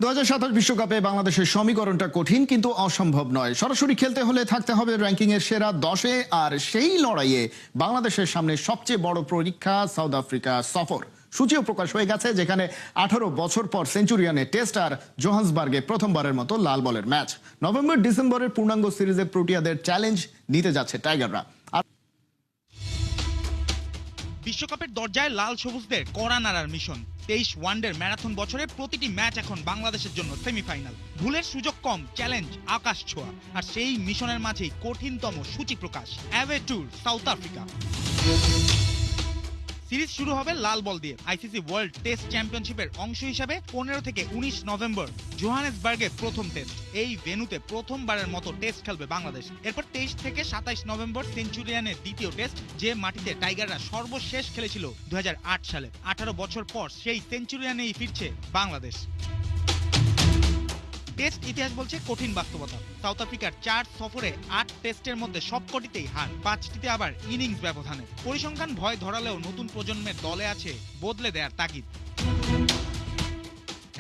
2027 বিশ্বকাপে বাংলাদেশের সমীকরণটা কঠিন কিন্তু অসম্ভব নয়। সরাসরি খেলতে হলে থাকতে হবে র্যাঙ্কিং এর সেরা 10-এ, আর সেই লড়াইয়ে বাংলাদেশের সামনে সবচেয়ে বড় পরীক্ষা সাউথ আফ্রিকা সফর। সূচিও প্রকাশ হয়ে গেছে, যেখানে 18 বছর পর সেঞ্চুরিয়ানে টেস্ট আর জোহান্সবার্গে প্রথমবারের মতো লাল বলের ম্যাচ। নভেম্বর-ডিসেম্বরের পূর্ণাঙ্গ সিরিজে প্রোটিয়াদের চ্যালেঞ্জ নিতে যাচ্ছে টাইগাররা। বিশ্বকাপের দরজায় লাল সবুজদের কড়া নাড়ার মিশন। 23 ওয়ানডের ম্যারাথন বছরে প্রতিটি ম্যাচ এখন বাংলাদেশের জন্য সেমিফাইনাল। ভুলের সুযোগ কম, চ্যালেঞ্জ আকাশ ছোঁয়া। আর সেই মিশনের মাঝেই কঠিনতম সূচি প্রকাশ, away tour South Africa. Series শুরু হবে লাল বল দিয়ে। আইসিসি ওয়ার্ল্ড টেস্ট চ্যাম্পিয়নশিপের অংশ হিসাবে 15 থেকে 19 নভেম্বর জোহানেসবার্গে প্রথম টেস্ট। এই ভেন্যুতে প্রথমবারের মতো টেস্ট খেলবে বাংলাদেশ। এরপর 23 থেকে 27 নভেম্বর সেঞ্চুরিয়ানের দ্বিতীয় টেস্ট, যে মাটিতে টাইগাররা সর্বশেষ খেলেছিল 2008 সালে। 18 বছর পর সেই সেঞ্চুরিয়ানেই ফিরছে বাংলাদেশ। টেস্ট ইতিহাস বলছে কঠিন বাস্তবতা। সাউথ আফ্রিকার 4 সফরে 8 টেস্টের মধ্যে সবকটিতেই হার, 5টিতে আবার ইনিংস ব্যবধানে। পরিসংখ্যান ভয় ধরালেও নতুন প্রজন্মের দলে আছে বদলে দেয়ার তাগিদ।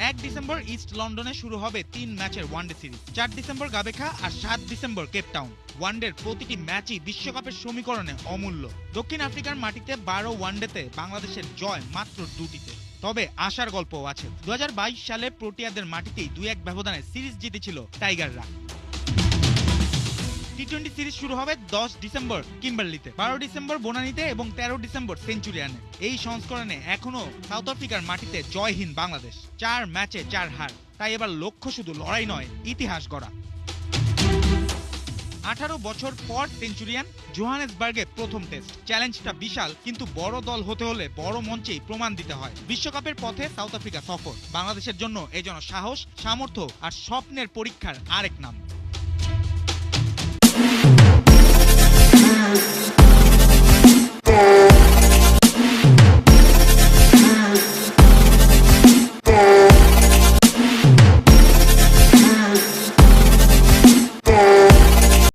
1 ডিসেম্বর ইস্ট লন্ডনে শুরু হবে 3 ম্যাচের ওয়ানডে সিরিজ। 4 ডিসেম্বর গাবেখা আর 7 ডিসেম্বর কেপটাউন। ওয়ানডের প্রতিটি ম্যাচই বিশ্বকাপের সমীকরণে অমূল্য। দক্ষিণ আফ্রিকার মাটিতে 12 ওয়ানডেতে বাংলাদেশের জয় মাত্র 2টিতে। তবে আশার গল্পও আছে। 2022 সালে প্রোটিয়াদের মাটিতেই 2-1 ব্যবধানে সিরিজ জিতেছিল টাইগাররা। টি-20 সিরিজ শুরু হবে 10 ডিসেম্বর কিম্বারলিতে, 12 ডিসেম্বর বনানীতে এবং 13 ডিসেম্বর সেঞ্চুরিয়ানে। এই সংস্করণে এখনো সাউথ আফ্রিকার মাটিতে জয়হীন বাংলাদেশ। 4 ম্যাচে 4 হার। তাই এবার লক্ষ্য শুধু লড়াই নয়, ইতিহাস গড়া। 18 বছর পর সেঞ্চুরিয়ান, জোহানেসবার্গে প্রথম টেস্ট। চ্যালেঞ্জটা বিশাল, কিন্তু বড় দল হতে হলে বড় মঞ্চেই প্রমাণ দিতে হয়। বিশ্বকাপের পথে সাউথ আফ্রিকা সফর বাংলাদেশের জন্য এই যেন সাহস, সামর্থ্য আর স্বপ্নের পরীক্ষার আরেক নাম।